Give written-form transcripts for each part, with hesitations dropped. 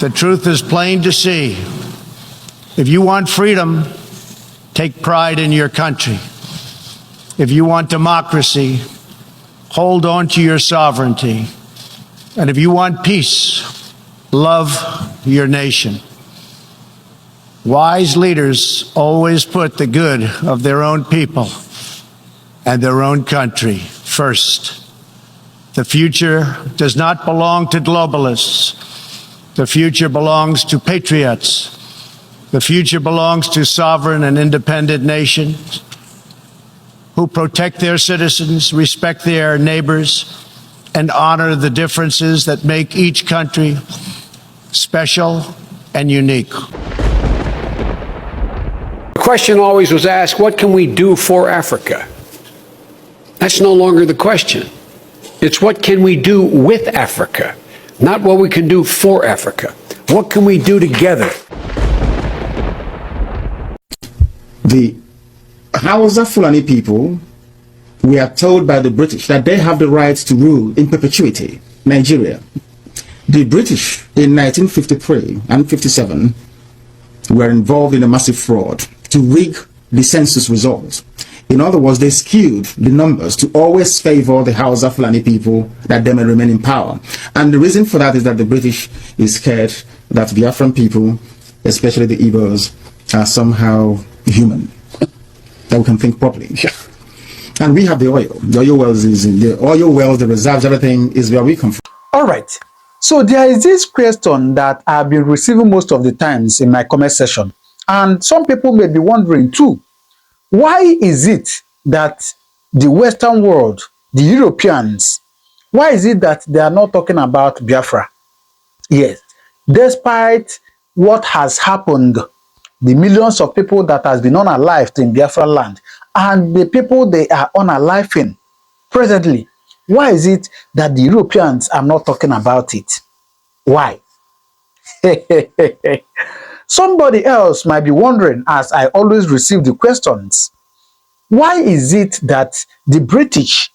The truth is plain to see. If you want freedom, take pride in your country. If you want democracy, hold on to your sovereignty. And if you want peace, love your nation. Wise leaders always put the good of their own people and their own country first. The future does not belong to globalists. The future belongs to patriots. The future belongs to sovereign and independent nations who protect their citizens, respect their neighbors, and honor the differences that make each country special and unique. The question always was asked, what can we do for Africa? That's no longer the question. It's what can we do with Africa, not what we can do for Africa. What can we do together? The Hausa Fulani people, we are told by the British that they have the right to rule in perpetuity Nigeria. The British in 1953 and 57 were involved in a massive fraud to rig the census results. In other words, they skewed the numbers to always favor the Hausa Fulani people that they may remain in power. And the reason for that is that the British is scared that Biafran people, especially the Igbos, are somehow human, that we can think properly. And we have the oil. The oil wells is in the oil wells, the reserves, everything is where we come from. All right. So there is this question that I've been receiving most of the times in my comment section. And some people may be wondering too, why is it that the Western world, the Europeans, why is it that they are not talking about Biafra? Yes, despite what has happened, the millions of people that has been unalived in Biafra land, and the people they are unaliving presently, why is it that the Europeans are not talking about it? Why? Somebody else might be wondering, as I always receive the questions, why is it that the British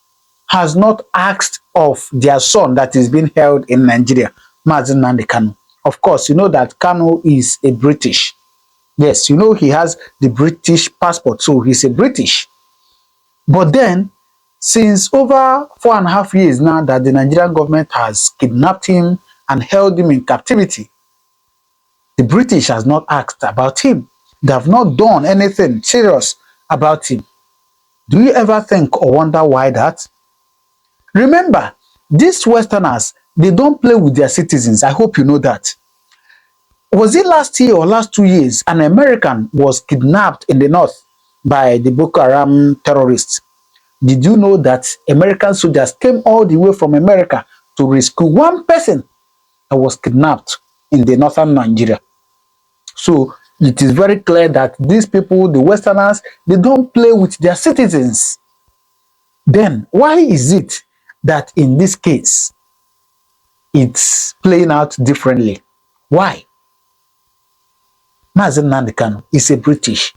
has not asked of their son that is being held in Nigeria, Nnamdi Kanu? Of course, you know that Kanu is a British. Yes, you know he has the British passport, so he's a British. But then, since over 4.5 years now that the Nigerian government has kidnapped him and held him in captivity, the British has not asked about him. They have not done anything serious about him. Do you ever think or wonder why that? Remember, these Westerners, they don't play with their citizens. I hope you know that. Was it last year or last 2 years, an American was kidnapped in the north by the Boko Haram terrorists? Did you know that American soldiers came all the way from America to rescue one person that was kidnapped in the northern Nigeria? So it is very clear that these people, the Westerners, they don't play with their citizens. Then why is it that in this case, it's playing out differently? Why? Nnamdi Kanu is a British,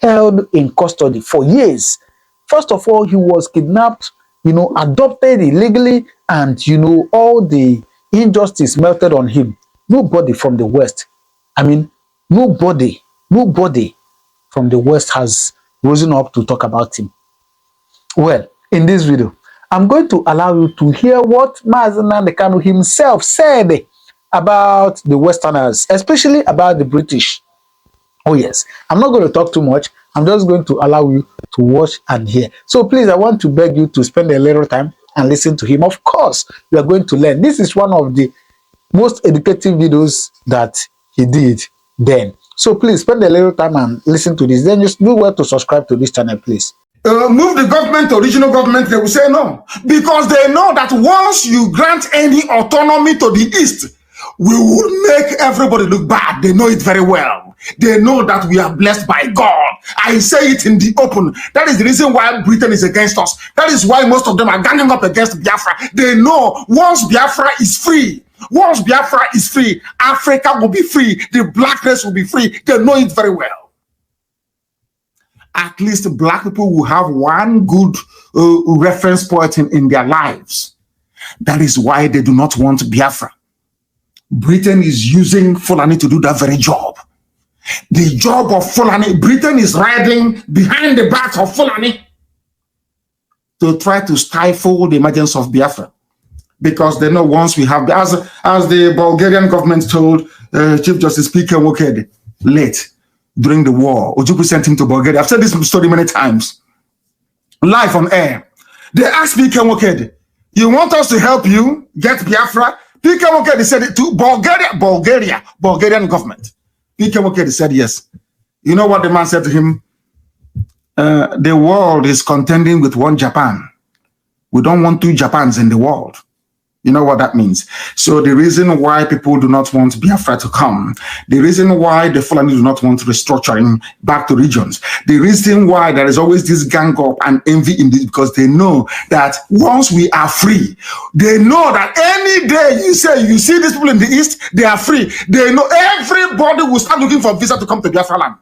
held in custody for years. First of all, he was kidnapped, adopted illegally, and, all the injustice melted on him. Nobody from the West, nobody from the West has risen up to talk about him. Well, in this video, I'm going to allow you to hear what Nnamdi Kanu himself said about the Westerners, especially about the British. Oh yes, I'm not going to talk too much. I'm just going to allow you to watch and hear. So please, I want to beg you to spend a little time and listen to him. Of course, you are going to learn. This is one of the most educative videos that he did then. So please spend a little time and listen to this. Then just do well to subscribe to this channel, please. Move the government to regional government, they will say no. Because they know that once you grant any autonomy to the East, we will make everybody look bad. They know it very well. They know that we are blessed by God. I say it in the open. That is the reason why Britain is against us. That is why most of them are ganging up against Biafra. They know once Biafra is free, Africa will be free. The black race will be free. They know it very well. At least black people will have one good reference point in their lives. That is why they do not want Biafra. Britain is using Fulani to do that very job. The job of Fulani, Britain is riding behind the back of Fulani to try to stifle the emergence of Biafra. Because they know once we have, as the Bulgarian government told Chief Justice P.K. Woked late during the war, Ojukwu sent him to Bulgaria. I've said this story many times, live on air. They asked P.K. Woked, you want us to help you get Biafra? P.K. Woked said it to Bulgarian government. P.K. Woked said yes. You know what the man said to him? The world is contending with one Japan. We don't want two Japans in the world. You know what that means? So the reason why people do not want Biafra to come, the reason why the Fulani do not want restructuring back to regions, the reason why there is always this gang up and envy in this, because they know that once we are free, they know that any day you say you see these people in the East, they are free. They know everybody will start looking for visa to come to Biafra land.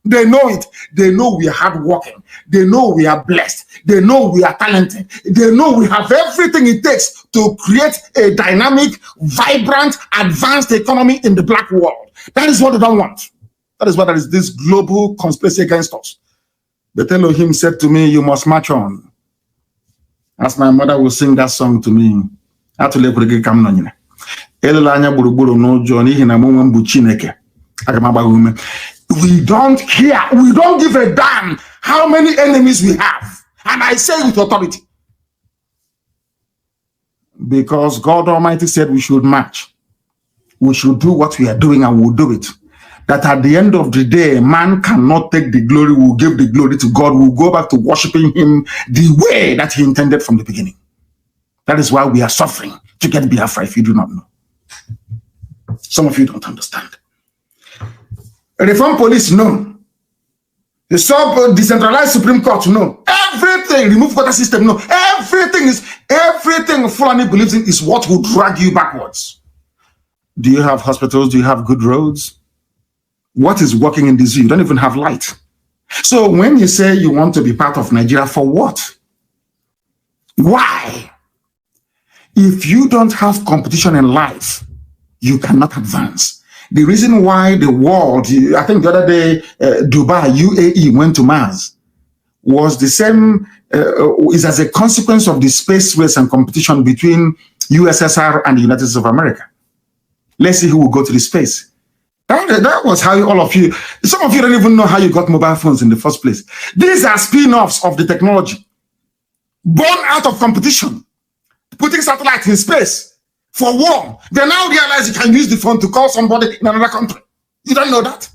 They know it. They know we are hardworking. They know we are blessed. They know we are talented. They know we have everything it takes to create a dynamic, vibrant, advanced economy in the black world. That is what they don't want. That is why there is this global conspiracy against us. But Elohim said to me, you must march on. As my mother will sing that song to me. We don't care. We don't give a damn how many enemies we have. And I say with authority. Because God Almighty said we should march. We should do what we are doing and we'll do it. That at the end of the day, man cannot take the glory. We'll give the glory to God. We'll go back to worshiping him the way that he intended from the beginning. That is why we are suffering to get Biafra, if you do not know. Some of you don't understand. Reform police, no. The decentralized Supreme Court, no. Everything, remove quota system, no. Everything Fulani believes in is what will drag you backwards. Do you have hospitals? Do you have good roads? What is working in this? You don't even have light. So when you say you want to be part of Nigeria, for what? Why? If you don't have competition in life, you cannot advance. The reason why the world, I think the other day, Dubai, UAE went to Mars, was the same, is as a consequence of the space race and competition between USSR and the United States of America. Let's see who will go to the space. That was how all of you, some of you don't even know how you got mobile phones in the first place. These are spin-offs of the technology, born out of competition, putting satellites in space. For war, they now realize you can use the phone to call somebody in another country. You don't know that.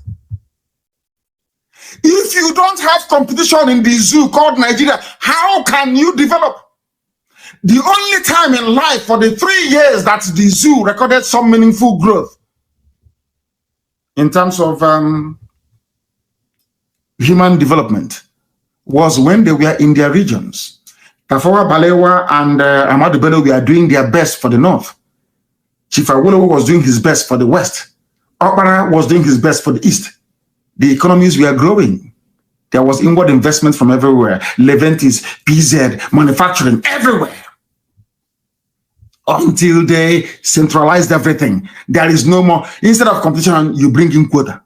If you don't have competition in the zoo called Nigeria, how can you develop? The only time in life for the 3 years that the zoo recorded some meaningful growth in terms of human development was when they were in their regions. Tafawa Balewa and Ahmadu Bello were doing their best for the north. Chief Awolowo was doing his best for the west. Okpara was doing his best for the east. The economies were growing. There was inward investment from everywhere. Leventis, PZ, manufacturing, everywhere. Until they centralized everything. There is no more. Instead of competition, you bring in quota.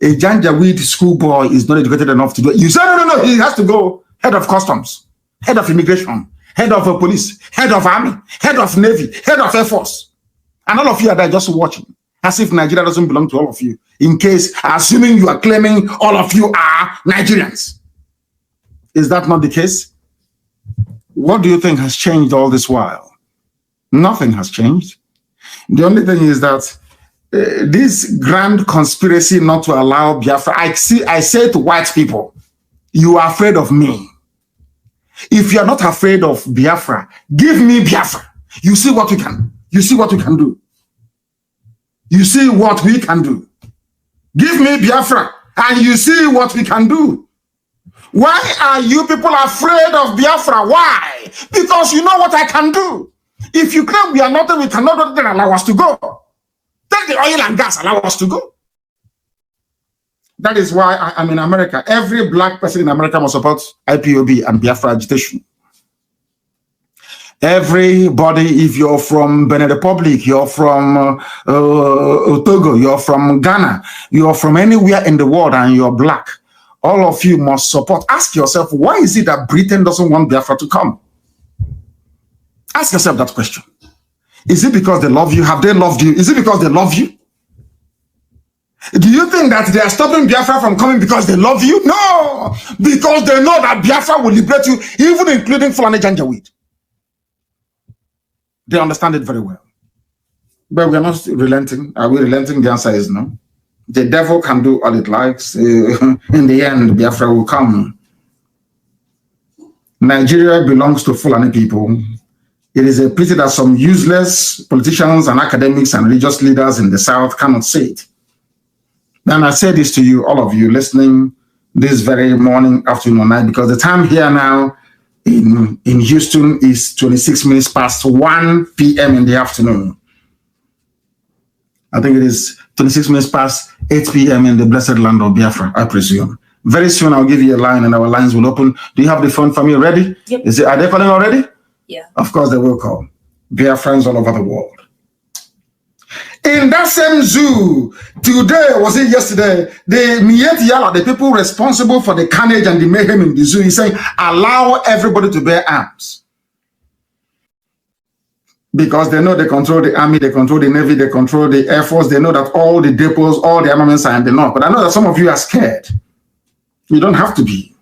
A Janjaweed schoolboy is not educated enough to do it. You say, no, he has to go head of customs, head of immigration, head of police, head of army, head of navy, head of air force. And all of you are there just watching, as if Nigeria doesn't belong to all of you, in case, assuming you are claiming all of you are Nigerians. Is that not the case? What do you think has changed all this while? Nothing has changed. The only thing is that this grand conspiracy not to allow Biafra, I say to white people, you are afraid of me. If you are not afraid of Biafra, give me Biafra. You see what we can. You see what we can do. You see what we can do. Give me Biafra, and you see what we can do. Why are you people afraid of Biafra? Why? Because you know what I can do. If you claim we are nothing, we cannot do, then allow us to go. Take the oil and gas, allow us to go. That is why I'm in America. Every black person in America must support IPOB and Biafra agitation. Everybody, if you're from Benin Republic, you're from Togo, you're from Ghana, you're from anywhere in the world and you're black, all of you must support. Ask yourself, why is it that Britain doesn't want Biafra to come? Ask yourself that question. Is it because they love you? Have they loved you? Is it because they love you? Do you think that they are stopping Biafra from coming because they love you? No! Because they know that Biafra will liberate you, even including Fulani Janjaweed. They understand it very well. But we are not relenting. Are we relenting? The answer is no. The devil can do all it likes. In the end, Biafra will come. Nigeria belongs to Fulani people. It is a pity that some useless politicians and academics and religious leaders in the South cannot say it. And I say this to you, all of you listening this very morning, afternoon, or night, because the time here now in Houston is 26 minutes past 1 p.m. in the afternoon. I think it is 26 minutes past 8 p.m. in the blessed land of Biafra, I presume. Very soon I'll give you a line and our lines will open. Do you have the phone for me ready? Yep. Are they calling already? Yeah. Of course they will call. Biafrans all over the world. In that same zoo, today, was it yesterday, the Miet Yala, the people responsible for the carnage and the mayhem in the zoo, is saying, allow everybody to bear arms. Because they know they control the army, they control the navy, they control the air force, they know that all the depots, all the armaments are in the north. But I know that some of you are scared. You don't have to be.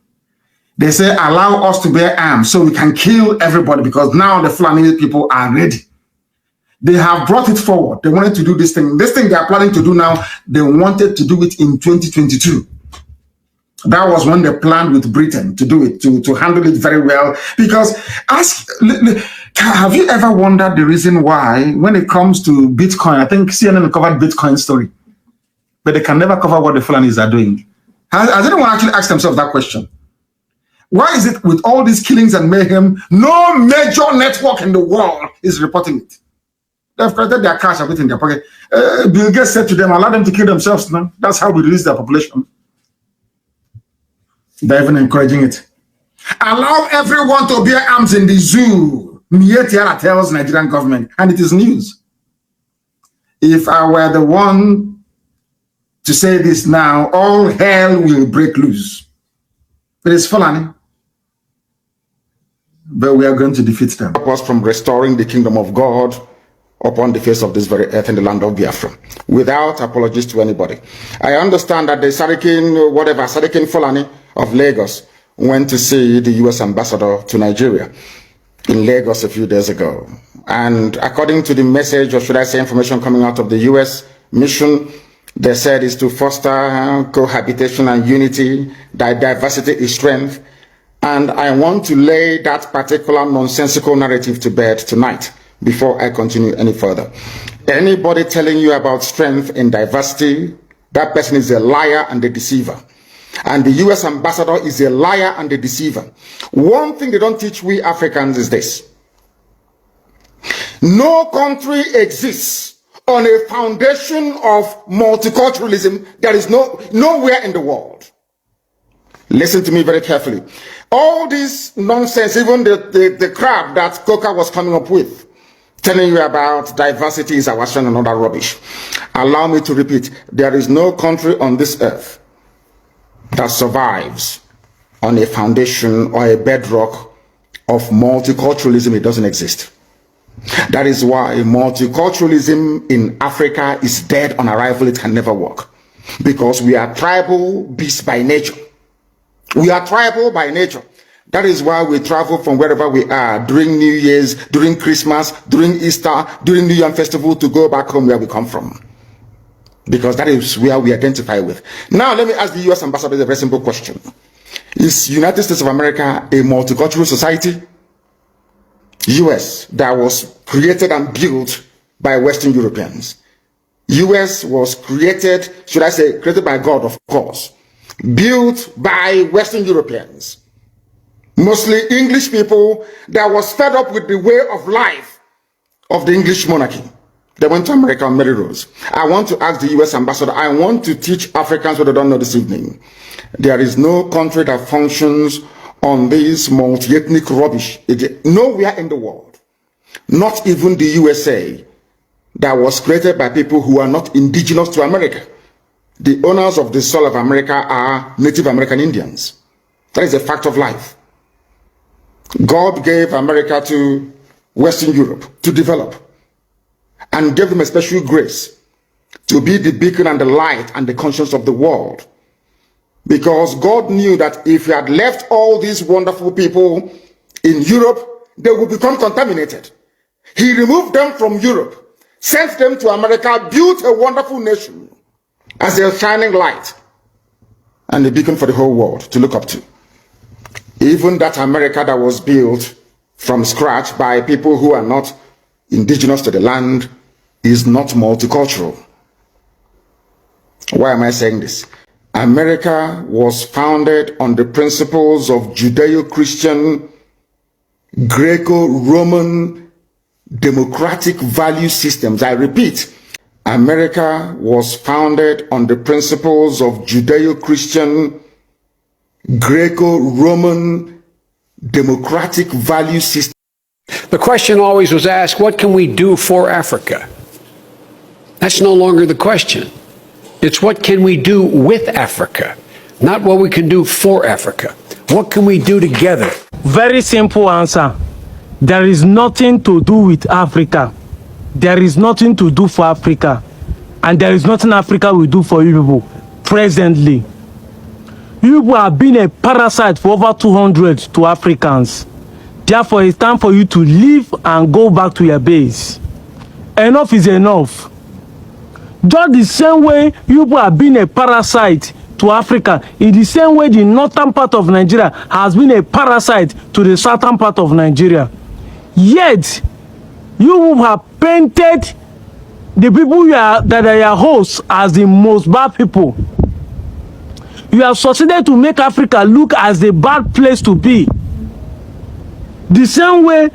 They say, allow us to bear arms so we can kill everybody, because now the Fulani people are ready. They have brought it forward. They wanted to do this thing. This thing they are planning to do now, they wanted to do it in 2022. That was when they planned with Britain to do it, to handle it very well. Because have you ever wondered the reason why, when it comes to Bitcoin, I think CNN covered Bitcoin story, but they can never cover what the Fulanis are doing. Has anyone actually asked themselves that question? Why is it with all these killings and mayhem, no major network in the world is reporting it? They've collected their cash, everything in their pocket. Bill Gates said to them, allow them to kill themselves now. That's how we release their population. They're even encouraging it. Allow everyone to bear arms in the zoo. Mietiara tells Nigerian government, and it is news. If I were the one to say this now, all hell will break loose. It is Fulani. But we are going to defeat them. Stop us from restoring the kingdom of God upon the face of this very earth in the land of Biafra, without apologies to anybody. I understand that the Sarikin Fulani of Lagos went to see the U.S. ambassador to Nigeria in Lagos a few days ago. And according to the message, or should I say information coming out of the U.S. mission, they said is to foster cohabitation and unity, that diversity is strength. And I want to lay that particular nonsensical narrative to bed tonight, before I continue any further. Anybody telling you about strength in diversity, that person is a liar and a deceiver. And the US ambassador is a liar and a deceiver. One thing they don't teach we Africans is this. No country exists on a foundation of multiculturalism. There is nowhere in the world. Listen to me very carefully. All this nonsense, even the crap that Coca was coming up with, telling you about diversity is our strength and all that rubbish. Allow me to repeat, there is no country on this earth that survives on a foundation or a bedrock of multiculturalism. It doesn't exist. That is why multiculturalism in Africa is dead on arrival. It can never work. Because we are tribal beasts by nature. We are tribal by nature. That is why we travel from wherever we are during New Year's, during Christmas, during Easter, during New Year Festival to go back home where we come from. Because that is where we identify with. Now, let me ask the U.S. ambassador a very simple question. Is United States of America a multicultural society? U.S. that was created and built by Western Europeans. U.S. was created, should I say, created by God, of course. Built by Western Europeans. Mostly English people that was fed up with the way of life of the English monarchy. They went to America on merry roads. I want to ask the US ambassador, I want to teach Africans what they don't know this evening. There is no country that functions on this multi-ethnic rubbish. Nowhere in the world. Not even the USA, that was created by people who are not indigenous to America. The owners of the soil of America are Native American Indians. That is a fact of life. God gave America to Western Europe to develop and gave them a special grace to be the beacon and the light and the conscience of the world. Because God knew that if he had left all these wonderful people in Europe, they would become contaminated. He removed them from Europe, sent them to America, built a wonderful nation as a shining light and a beacon for the whole world to look up to. Even that America that was built from scratch by people who are not indigenous to the land is not multicultural. Why am I saying this? America was founded on the principles of Judeo-Christian, Greco-Roman, democratic value systems. I repeat, America was founded on the principles of Judeo-Christian, Greco-Roman, democratic value systems. The question always was asked, what can we do for Africa? That's no longer the question. It's what can we do with Africa, not what we can do for Africa. What can we do together? Very simple answer. There is nothing to do with Africa. There is nothing to do for Africa. And there is nothing Africa will do for you people presently. You people have been a parasite for over 200 to Africans. Therefore, it's time for you to leave and go back to your base. Enough is enough. Just the same way you people have been a parasite to Africa, in the same way the northern part of Nigeria has been a parasite to the southern part of Nigeria. Yet, you have painted the people that are your hosts as the most bad people. You have succeeded to make Africa look as a bad place to be. The same way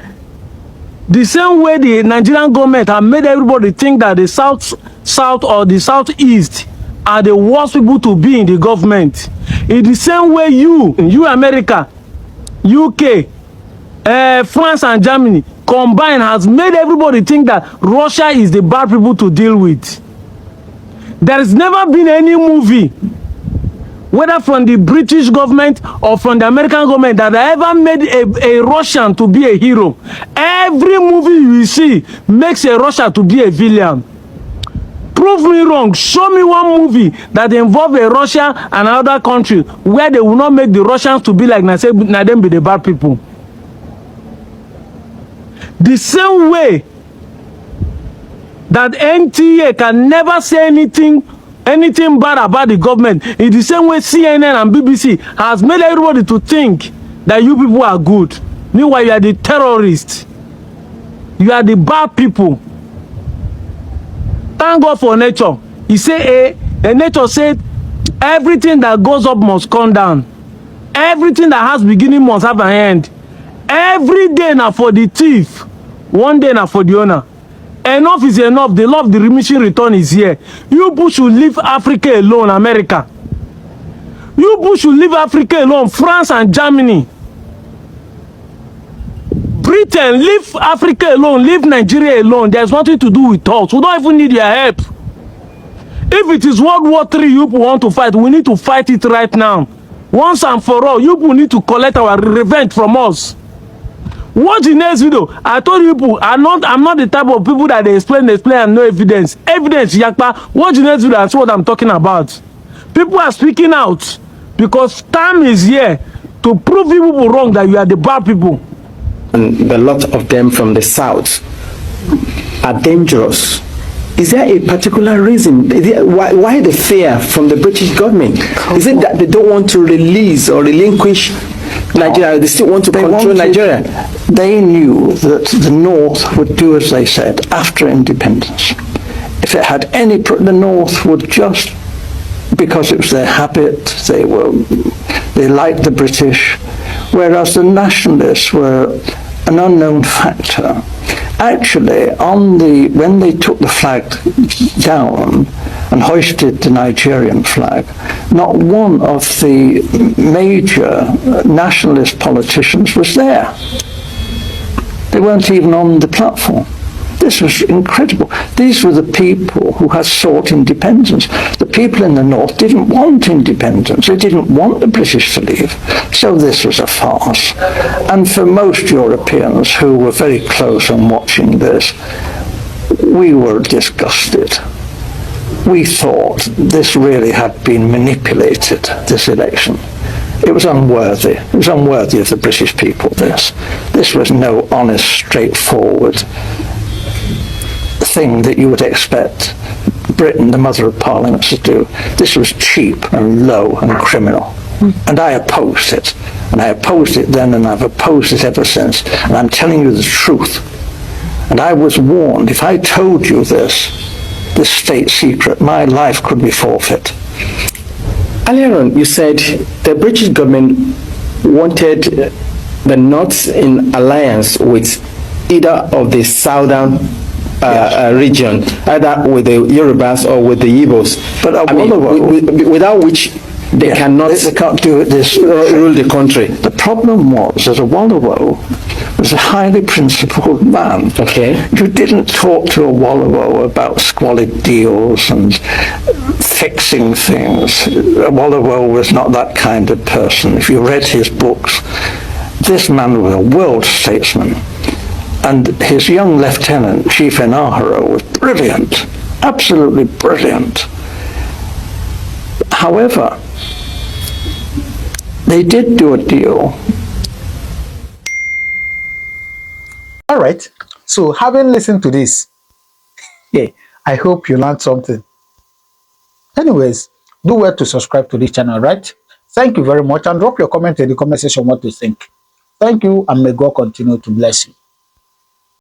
the Nigerian government have made everybody think that the south or the southeast are the worst people to be in the government. In the same way you America, UK, France and Germany combined has made everybody think that Russia is the bad people to deal with. There has never been any movie, whether from the British government or from the American government, that ever made a Russian to be a hero. Every movie you see makes a Russian to be a villain. Prove me wrong. Show me one movie that involve a Russia and another country where they will not make the Russians to be like na them be the bad people. The same way that NTA can never say anything bad about the government, in the same way CNN and BBC has made everybody to think that you people are good. Meanwhile, you are the terrorists. You are the bad people. Thank God for nature. He said, nature said, everything that goes up must come down. Everything that has beginning must have an end. Every day now for the thief, one day now for the owner. Enough is enough. The law of the diminishing return is here. You people should leave Africa alone, America. You people should leave Africa alone, France and Germany. Britain, leave Africa alone, leave Nigeria alone. There's nothing to do with us. We don't even need your help. If it is World War III you people want to fight, we need to fight it right now. Once and for all, you people need to collect our revenge from us. Watch the next video. I told you people, I'm not the type of people that they explain and no evidence. Evidence, yakpa. Watch the next video and see what I'm talking about. People are speaking out because time is here to prove people wrong that you are the bad people. And a lot of them from the south are dangerous. Is there a particular reason? Why the fear from the British government? Is it that they don't want to release or relinquish Nigeria? They still want to control Nigeria? They knew that the North would do as they said after independence. If it had any, the North would just, because it was their habit, they liked the British, whereas the nationalists were an unknown factor. Actually, when they took the flag down and hoisted the Nigerian flag, not one of the major nationalist politicians was there. They weren't even on the platform. This was incredible. These were the people who had sought independence. The people in the north didn't want independence. They didn't want the British to leave. So this was a farce. And for most Europeans who were very close on watching this, we were disgusted. We thought this really had been manipulated, this election. It was unworthy. It was unworthy of the British people, this. This was no honest, straightforward thing that you would expect Britain, the mother of parliaments, to do. This was cheap and low and criminal. And I opposed it. And I opposed it then, and I've opposed it ever since. And I'm telling you the truth. And I was warned, if I told you this state secret, my life could be forfeit. Earlier on, you said the British government wanted the North in alliance with either of the southern region, either with the Yorubas or with the Igbos. But without which they cannot. They can't do it. Rule the country. The problem was that Awolowo was a highly principled man. Okay. You didn't talk to Awolowo about squalid deals and fixing things. Awolowo was not that kind of person. If you read his books, this man was a world statesman. And his young lieutenant, Chief Enaharo, was brilliant, absolutely brilliant. However, they did do a deal. All right. So having listened to this, I hope you learned something. Anyways, do well to subscribe to this channel, right? Thank you very much, and drop your comment in the comment section what you think. Thank you, and may God continue to bless you.